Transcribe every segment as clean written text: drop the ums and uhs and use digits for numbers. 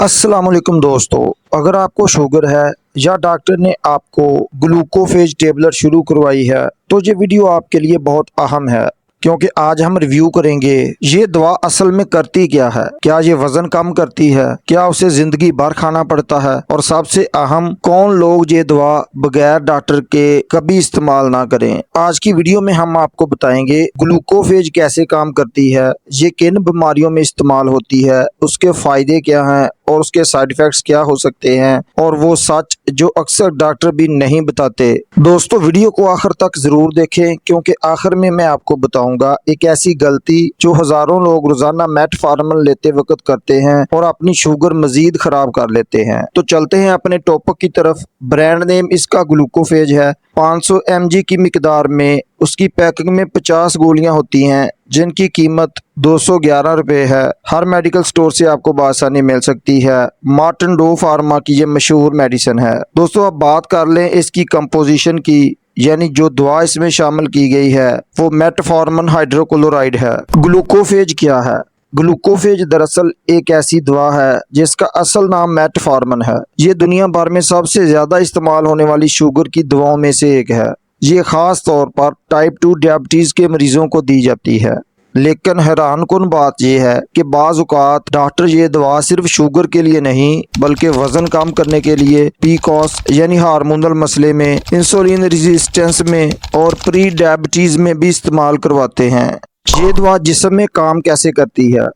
अस्सलाम वालेकुम दोस्तों, अगर आपको शुगर है या डॉक्टर ने आपको ग्लूकोफेज टेबलेट शुरू करवाई है तो ये वीडियो आपके लिए बहुत अहम है, क्योंकि आज हम रिव्यू करेंगे ये दवा असल में करती क्या है। क्या ये वजन कम करती है, क्या उसे जिंदगी भर खाना पड़ता है, और सबसे अहम कौन लोग ये दवा बगैर डॉक्टर के कभी इस्तेमाल ना करें। आज की वीडियो में हम आपको बताएंगे ग्लूकोफेज कैसे काम करती है, ये किन बीमारियों में इस्तेमाल होती है, उसके फायदे क्या हैं और उसके साइड इफेक्ट्स क्या हो सकते हैं, और वो सच जो अक्सर डॉक्टर भी नहीं बताते। दोस्तों, वीडियो को आखिर तक जरूर देखें, क्योंकि आखिर में मैं आपको बताऊंगा एक ऐसी गलती जो हजारों लोग रोजाना मेटफॉर्मिन लेते वक्त करते हैं और अपनी शुगर मजीद खराब कर लेते हैं। तो चलते हैं अपने टॉपिक की तरफ। ब्रांड नेम इसका ग्लूकोफेज है। 500 mg की मिकदार में उसकी पैकिंग में 50 गोलियां होती हैं, जिनकी कीमत 211 रुपए है। हर मेडिकल स्टोर से आपको बआसानी मिल सकती है। मार्टन डो फार्मा की ये मशहूर मेडिसिन है। दोस्तों, अब बात कर लें इसकी कंपोजिशन की, यानी जो दवा इसमें शामिल की गई है वो मेटफॉर्मिन हाइड्रोक्लोराइड है। ग्लूकोफेज क्या है? ग्लूकोफेज दरअसल एक ऐसी दवा है जिसका असल नाम मेटफॉर्मिन है। ये दुनिया भर में सबसे ज्यादा इस्तेमाल होने वाली शुगर की दवाओं में से एक है। ये खास तौर पर टाइप 2 डायबिटीज के मरीजों को दी जाती है। लेकिन हैरानकुन बात यह है कि बाज़ औक़ात डॉक्टर ये दवा सिर्फ शुगर के लिए नहीं बल्कि वजन कम करने के लिए, पीकॉस यानी हार्मोनल मसले में, इंसुलिन रेजिस्टेंस में और प्री डायबिटीज में भी इस्तेमाल करवाते हैं। ये दवा जिस्म में काम कैसे करती है?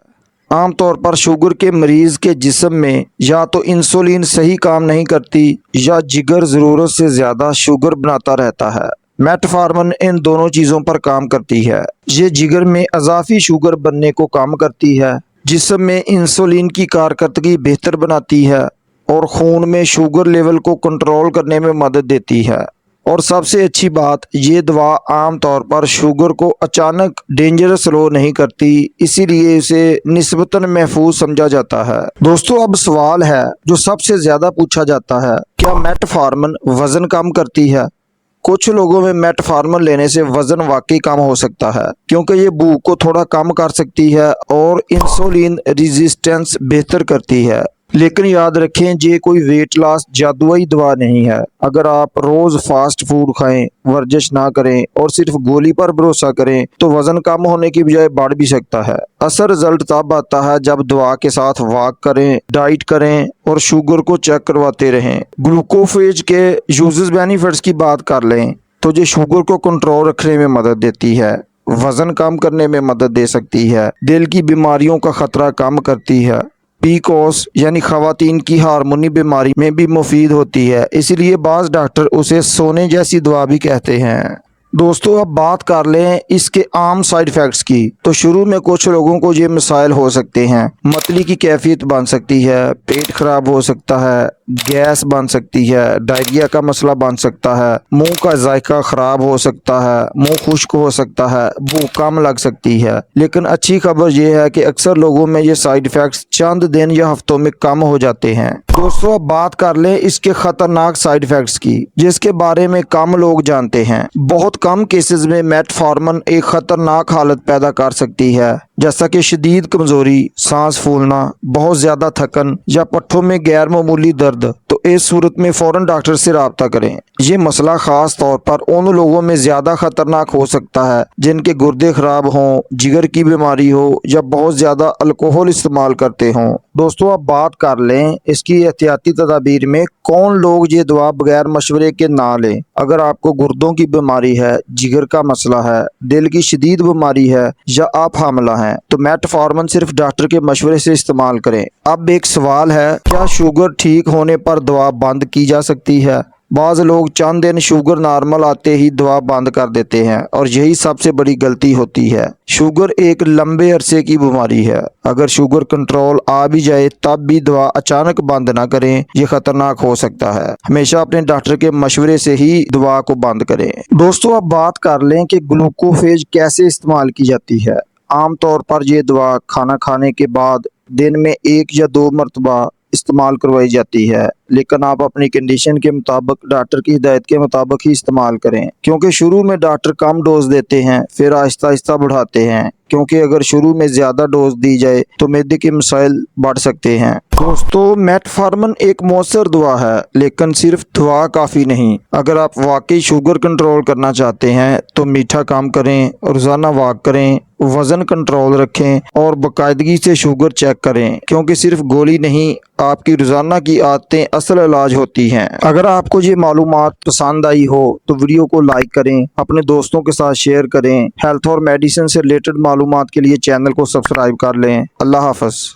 आमतौर पर शुगर के मरीज के जिस्म में या तो इंसुलिन सही काम नहीं करती या जिगर ज़रूरत से ज़्यादा शुगर बनाता रहता है। मेटफॉर्मिन इन दोनों चीज़ों पर काम करती है। ये जिगर में अजाफी शुगर बनने को कम करती है, जिस्म में इंसुलिन की कारकर्दगी बेहतर बनाती है और खून में शुगर लेवल को कंट्रोल करने में मदद देती है। और सबसे अच्छी बात, ये दवा आम तौर पर शुगर को अचानक डेंजरस लो नहीं करती, इसीलिए इसे निस्बतन महफूज समझा जाता है। दोस्तों, अब सवाल है जो सबसे ज्यादा पूछा जाता है, क्या मेटफॉर्मिन वजन कम करती है? कुछ लोगों में मेटफॉर्मिन लेने से वजन वाकई कम हो सकता है, क्योंकि ये भूख को थोड़ा कम कर सकती है और इंसुलिन रेजिस्टेंस बेहतर करती है। लेकिन याद रखें, ये कोई वेट लॉस जादुई दवा नहीं है। अगर आप रोज फास्ट फूड खाएं, वर्जिश ना करें और सिर्फ गोली पर भरोसा करें तो वजन कम होने की बजाय बढ़ भी सकता है। असर रिजल्ट तब आता है जब दवा के साथ वॉक करें, डाइट करें और शुगर को चेक करवाते रहें। ग्लूकोफेज के यूजेस बेनिफिट्स की बात कर लें तो ये शुगर को कंट्रोल रखने में मदद देती है, वजन कम करने में मदद दे सकती है, दिल की बीमारियों का खतरा कम करती है, पीकॉस यानी खवातीन की हार्मोनी बीमारी में भी मुफीद होती है, इसलिए बाज़ डॉक्टर उसे सोने जैसी दवा भी कहते हैं। दोस्तों, अब बात कर लें इसके आम साइड इफ़ेक्ट्स की। तो शुरू में कुछ लोगों को ये मसाइल हो सकते हैं। मतली की कैफियत बन सकती है, पेट खराब हो सकता है, गैस बन सकती है, डायरिया का मसला बन सकता है, मुंह का जायका खराब हो सकता है, मुंह खुश्क हो सकता है, भूख कम लग सकती है। लेकिन अच्छी खबर यह है कि अक्सर लोगों में ये साइड इफ़ेक्ट्स चंद दिन या हफ्तों में कम हो जाते हैं। दोस्तों, अब बात कर लें इसके खतरनाक साइड इफ़ेक्ट्स की, जिसके बारे में कम लोग जानते हैं। बहुत कम केसेस में मेटफॉर्मिन एक खतरनाक हालत पैदा कर सकती है, जैसा कि शदीद कमजोरी, सांस फूलना, बहुत ज्यादा थकन या पट्ठों में गैर मामूली दर्द। तो इस सूरत में फौरन डॉक्टर से रब्ता करें। ये मसला खास तौर पर उन लोगों में ज्यादा खतरनाक हो सकता है जिनके गुर्दे खराब हों, जिगर की बीमारी हो या बहुत ज्यादा अल्कोहल इस्तेमाल करते हों। दोस्तों, अब बात कर लें इसकी एहतियाती तदाबीर में कौन लोग ये दवा बगैर मशवरे के ना लें। अगर आपको गुर्दों की बीमारी है, जिगर का मसला है, दिल की शदीद बीमारी है या आप हामला हैं तो मेटफॉर्मिन सिर्फ डॉक्टर के मशवरे से इस्तेमाल करें। अब एक सवाल है, क्या शुगर ठीक होने पर दवा बंद की जा सकती है? बाज़ लोग चंद दिन शुगर नॉर्मल आते ही दवा बंद कर देते हैं और यही सबसे बड़ी गलती होती है। शुगर एक लंबे अरसे की बीमारी है। अगर शुगर कंट्रोल आ भी जाए तब भी दवा अचानक बंद ना करें, ये खतरनाक हो सकता है। हमेशा अपने डॉक्टर के मशवरे से ही दवा को बंद करें। दोस्तों, अब बात कर लें कि ग्लूकोफेज कैसे इस्तेमाल की जाती है। आमतौर पर यह दवा खाना खाने के बाद दिन में 1 या 2 मरतबा इस्तेमाल करवाई जाती है। लेकिन आप अपनी कंडीशन के मुताबिक डॉक्टर की हिदायत के मुताबिक ही इस्तेमाल करें, क्योंकि शुरू में डॉक्टर कम डोज देते हैं फिर आहिस्ता आहिस्ता बढ़ाते हैं, क्योंकि अगर शुरू में ज़्यादा डोज दी जाए तो मैदे के मसाइल बढ़ सकते हैं। दोस्तों, मेटफॉर्मिन एक मौसर दवा है, लेकिन सिर्फ दवा काफ़ी नहीं। अगर आप वाकई शुगर कंट्रोल करना चाहते हैं तो मीठा कम करें, रोज़ाना वॉक करें, वज़न कंट्रोल रखें और बाकायदगी से शुगर चेक करें, क्योंकि सिर्फ गोली नहीं, आपकी रोज़ाना की आदतें असल इलाज होती हैं। अगर आपको ये मालूमात पसंद आई हो तो वीडियो को लाइक करें, अपने दोस्तों के साथ शेयर करें। हेल्थ और मेडिसिन से रिलेटेड मालूमात के लिए चैनल को सब्सक्राइब कर लें। अल्लाह हाफ़िज़।